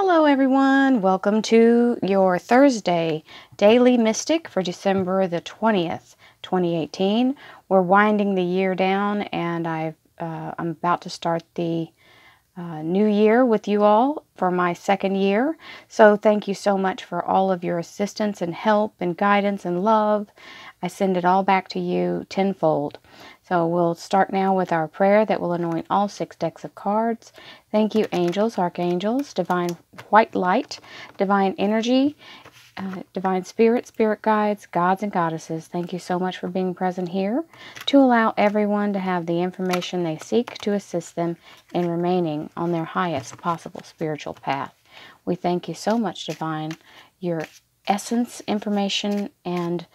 Hello everyone, welcome to your Thursday Daily Mystic for December the 20th, 2018. We're winding the year down and I'm about to start the new year with you all for my second year. So thank you so much for all of your assistance and help and guidance and love. I send it all back to you tenfold. So we'll start now with our prayer that will anoint all 6 decks of cards. Thank you, angels, archangels, divine white light, divine energy, divine spirit, spirit guides, gods and goddesses. Thank you so much for being present here to allow everyone to have the information they seek to assist them in remaining on their highest possible spiritual path. We thank you so much, divine. Your essence, information, and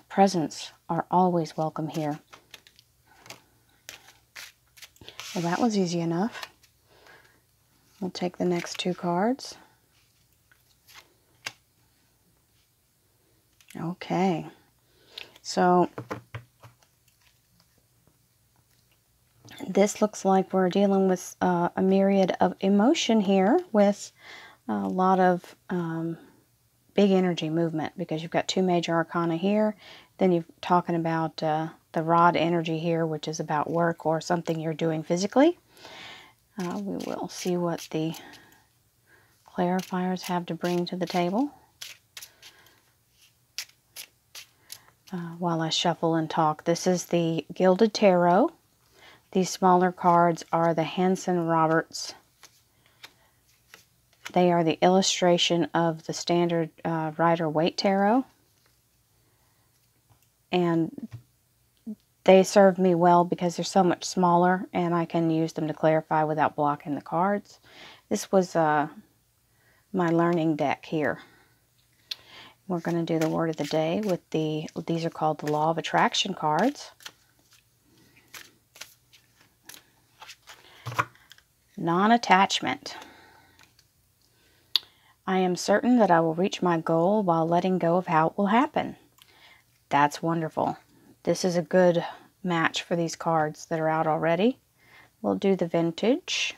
presence are always welcome here. Well, that was easy enough. We'll take the next 2 cards. Okay, so this looks like we're dealing with a myriad of emotion here with a lot of big energy movement, because you've got 2 major arcana here. Then you're talking about the rod energy here, which is about work or something you're doing physically. We will see what the clarifiers have to bring to the table while I shuffle and talk. This is the Gilded Tarot. These smaller cards are the Hanson Roberts. They are the illustration of the standard Rider-Waite Tarot. And they serve me well because they're so much smaller and I can use them to clarify without blocking the cards. This was my learning deck here. We're going to do the word of the day with these are called the Law of Attraction cards. Non-attachment. I am certain that I will reach my goal while letting go of how it will happen. That's wonderful. This is a good match for these cards that are out already. We'll do the vintage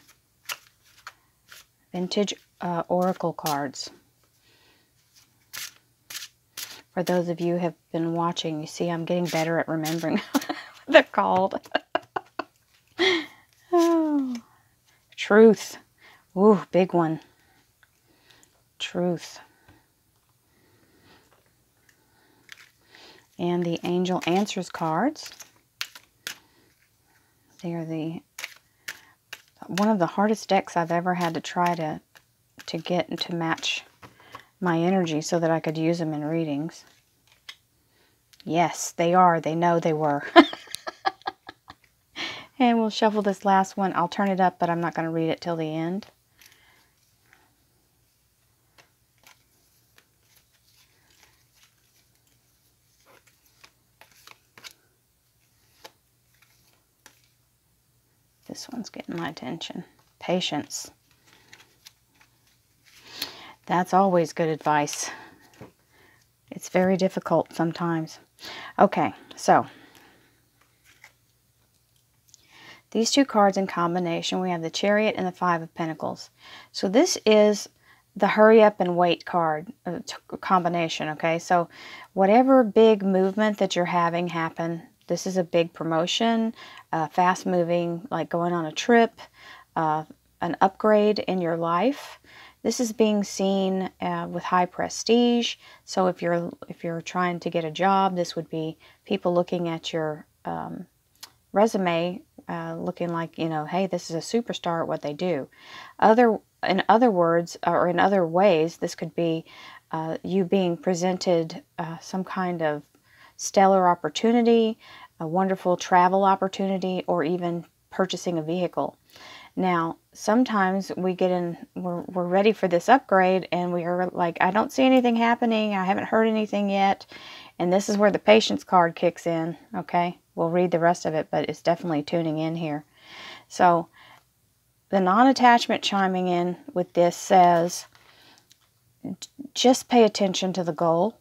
oracle cards. For those of you who have been watching, you see I'm getting better at remembering what they're called. Oh. Truth. Ooh, big one. Truth. And the Angel Answers cards. They are one of the hardest decks I've ever had to try to get and to match my energy so that I could use them in readings. Yes, they are. They know they were. And we'll shuffle this last one. I'll turn it up, but I'm not going to read it till the end. This one's getting my attention. Patience. That's always good advice. It's very difficult sometimes. Okay, so these 2 cards in combination, we have the Chariot and the 5 of Pentacles. So this is the hurry up and wait card combination, okay? So whatever big movement that you're having happen, this is a big promotion, fast moving, like going on a trip, an upgrade in your life. This is being seen with high prestige. So if you're trying to get a job, this would be people looking at your resume, looking like, you know, hey, this is a superstar at what they do. In other words, or in other ways, this could be you being presented some kind of stellar opportunity, a wonderful travel opportunity, or even purchasing a vehicle. Now, sometimes we get in, we're ready for this upgrade, and we are like, I don't see anything happening, I haven't heard anything yet, and this is where the patience card kicks in, okay? We'll read the rest of it, but it's definitely tuning in here. So, the non-attachment chiming in with this says, just pay attention to the goal.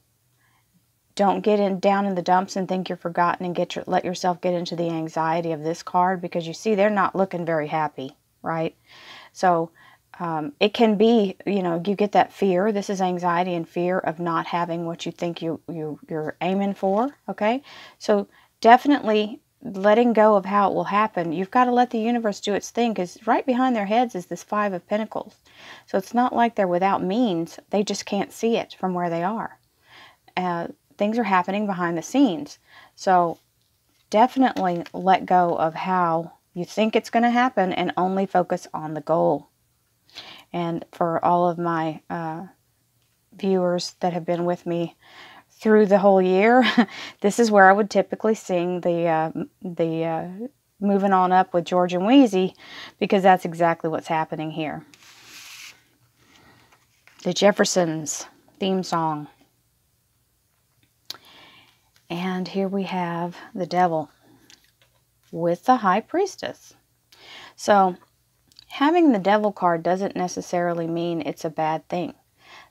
Don't get down in the dumps and think you're forgotten and let yourself get into the anxiety of this card, because you see they're not looking very happy, right? So It can be, you get that fear. This is anxiety and fear of not having what you think you're aiming for, okay? So definitely letting go of how it will happen. You've got to let the universe do its thing, because right behind their heads is this Five of Pentacles. So it's not like they're without means. They just can't see it from where they are. Things are happening behind the scenes. So definitely let go of how you think it's going to happen and only focus on the goal. And for all of my viewers that have been with me through the whole year, this is where I would typically sing the Moving On Up with George and Wheezy, because that's exactly what's happening here. The Jeffersons theme song. And here we have the Devil with the High Priestess. So having the Devil card doesn't necessarily mean it's a bad thing.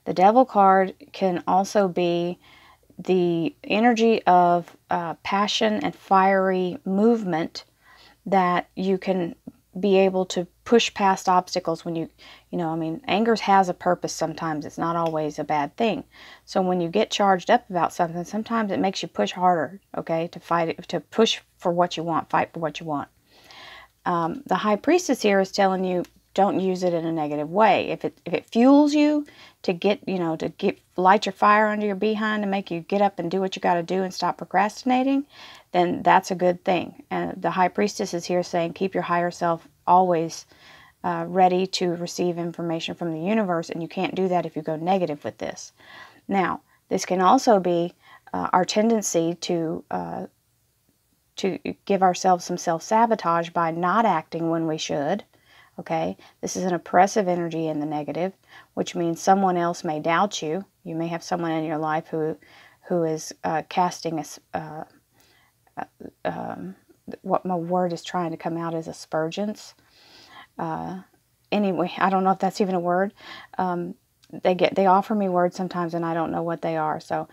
The Devil card can also be the energy of passion and fiery movement that you can be able to push past obstacles when anger has a purpose sometimes. It's not always a bad thing. So when you get charged up about something, sometimes it makes you push harder, okay, to fight it, to push for what you want, fight for what you want. The High Priestess here is telling you, don't use it in a negative way. If it fuels you to light your fire under your behind and make you get up and do what you got to do and stop procrastinating, then that's a good thing. And the High Priestess is here saying, keep your higher self always ready to receive information from the universe, and you can't do that if you go negative with this. Now, this can also be our tendency to give ourselves some self-sabotage by not acting when we should. Okay, this is an oppressive energy in the negative, which means someone else may doubt you. You may have someone in your life who is casting what my word is trying to come out as aspersions. Anyway, I don't know if that's even a word. They offer me words sometimes and I don't know what they are. So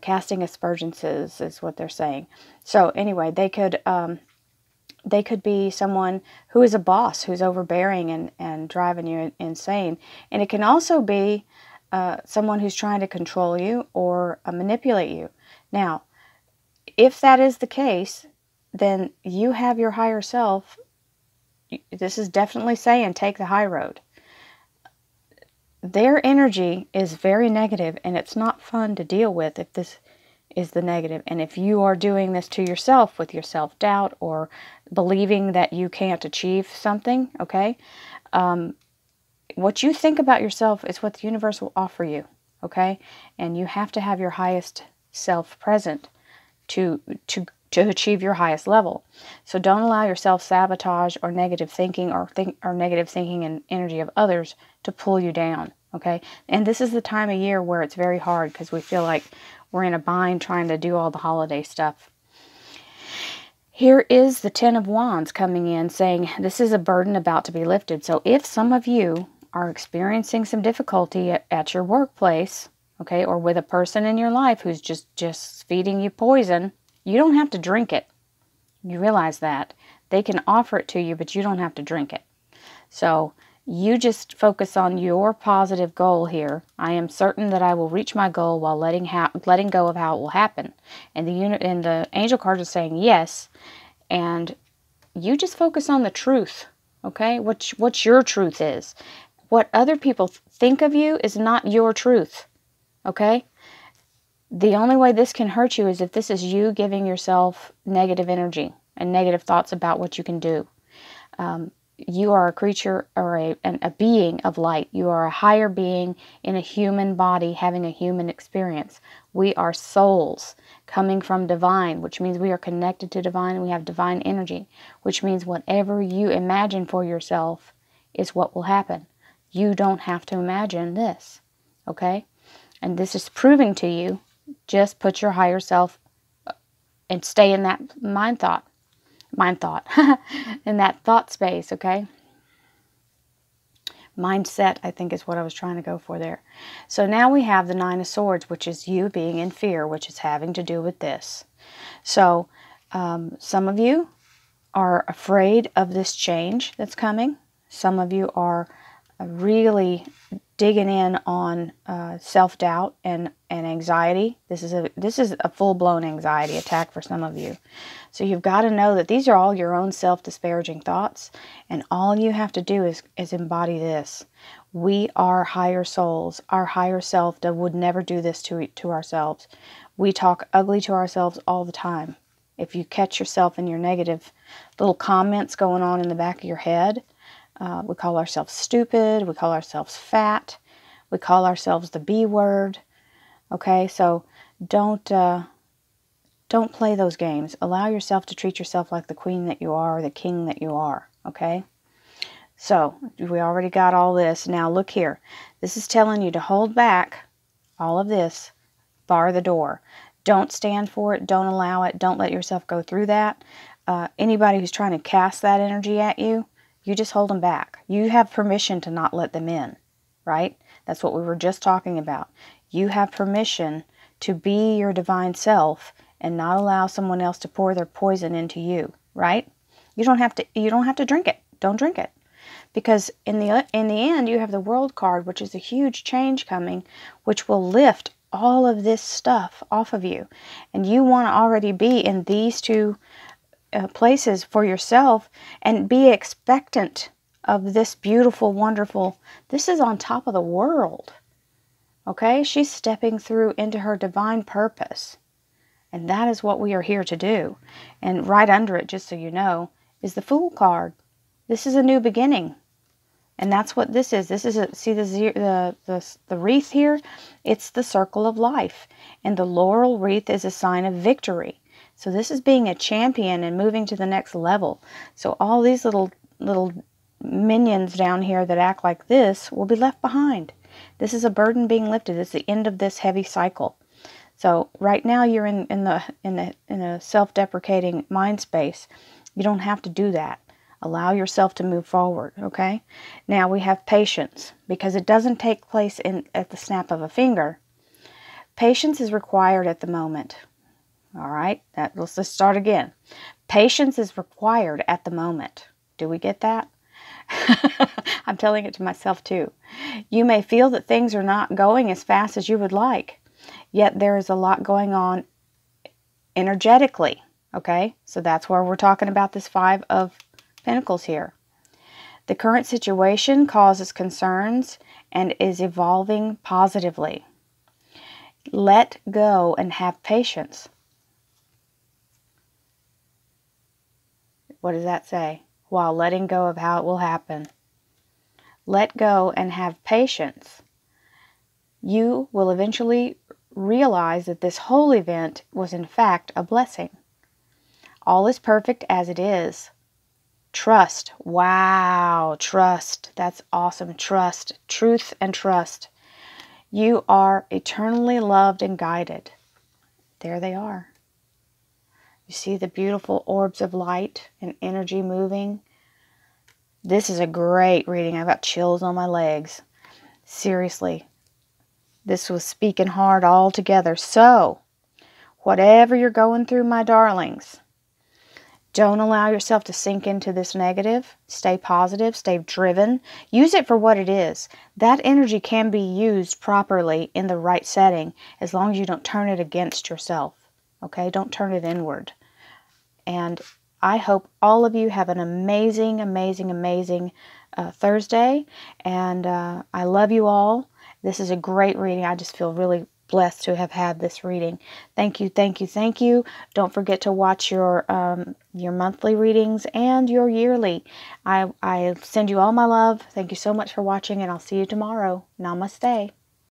casting aspersions is what they're saying. So anyway, they could be someone who is a boss, who's overbearing and driving you insane. And it can also be someone who's trying to control you or manipulate you. Now, if that is the case, then you have your higher self. This is definitely saying take the high road. Their energy is very negative, and it's not fun to deal with if this is the negative. And if you are doing this to yourself with your self-doubt or believing that you can't achieve something, okay, what you think about yourself is what the universe will offer you, okay? And you have to have your highest self present to achieve your highest level. So don't allow your self-sabotage or negative thinking or negative thinking and energy of others to pull you down, okay? And this is the time of year where it's very hard because we feel like we're in a bind trying to do all the holiday stuff. Here is the Ten of Wands coming in saying this is a burden about to be lifted. So if some of you are experiencing some difficulty at your workplace, okay, or with a person in your life who's just feeding you poison, you don't have to drink it. You realize that. They can offer it to you, but you don't have to drink it. So you just focus on your positive goal here. I am certain that I will reach my goal while letting go of how it will happen. And the angel cards are saying yes, and you just focus on the truth, okay? What your truth is. What other people think of you is not your truth, okay? The only way this can hurt you is if this is you giving yourself negative energy and negative thoughts about what you can do. You are a creature or a being of light. You are a higher being in a human body having a human experience. We are souls coming from divine, which means we are connected to divine and we have divine energy, which means whatever you imagine for yourself is what will happen. You don't have to imagine this, okay? And this is proving to you, just put your higher self and stay in that mind thought, in that thought space, okay? Mindset, I think, is what I was trying to go for there. So now we have the Nine of Swords, which is you being in fear, which is having to do with this. So some of you are afraid of this change that's coming. Some of you are really digging in on self-doubt and anxiety. This is a full-blown anxiety attack for some of you. So you've got to know that these are all your own self-disparaging thoughts, and all you have to do is embody this. We are higher souls. Our higher self would never do this to ourselves. We talk ugly to ourselves all the time. If you catch yourself in your negative little comments going on in the back of your head, we call ourselves stupid, we call ourselves fat, we call ourselves the B word. Okay, so don't play those games. Allow yourself to treat yourself like the queen that you are, or the king that you are. Okay, so we already got all this. Now look here. This is telling you to hold back all of this. Bar the door. Don't stand for it. Don't allow it. Don't let yourself go through that. Anybody who's trying to cast that energy at you, you just hold them back. You have permission to not let them in, right? That's what we were just talking about. You have permission to be your divine self and not allow someone else to pour their poison into you, right? You don't have to drink it. Don't drink it. Because in the end, you have the World card, which is a huge change coming, which will lift all of this stuff off of you. And you want to already be in these two places for yourself and be expectant of this beautiful, wonderful, this is on top of the world. Okay? She's stepping through into her divine purpose. And that is what we are here to do. And right under it, just so you know, is the Fool card. This is a new beginning. And that's what this is. This is see the wreath here? It's the circle of life. And the laurel wreath is a sign of victory. So this is being a champion and moving to the next level. So all these little minions down here that act like this will be left behind. This is a burden being lifted. It's the end of this heavy cycle. So right now you're in a self-deprecating mind space. You don't have to do that. Allow yourself to move forward, okay? Now we have patience, because it doesn't take place at the snap of a finger. Patience is required at the moment. All right? Let's just start again. Patience is required at the moment. Do we get that? I'm telling it to myself too. You may feel that things are not going as fast as you would like, yet there is a lot going on energetically, okay? So that's where we're talking about this Five of Pentacles here. The current situation causes concerns and is evolving positively. Let go and have patience. What does that say? While letting go of how it will happen. Let go and have patience. You will eventually realize that this whole event was in fact a blessing. All is perfect as it is. Trust. Wow. Trust. That's awesome. Trust. Truth and trust. You are eternally loved and guided. There they are. You see the beautiful orbs of light and energy moving. This is a great reading. I've got chills on my legs. Seriously. This was speaking hard all together. So, whatever you're going through, my darlings, don't allow yourself to sink into this negative. Stay positive. Stay driven. Use it for what it is. That energy can be used properly in the right setting as long as you don't turn it against yourself. Okay? Don't turn it inward. And I hope all of you have an amazing, amazing, amazing Thursday. And I love you all. This is a great reading. I just feel really blessed to have had this reading. Thank you, thank you, thank you. Don't forget to watch your monthly readings and your yearly. I send you all my love. Thank you so much for watching, and I'll see you tomorrow. Namaste.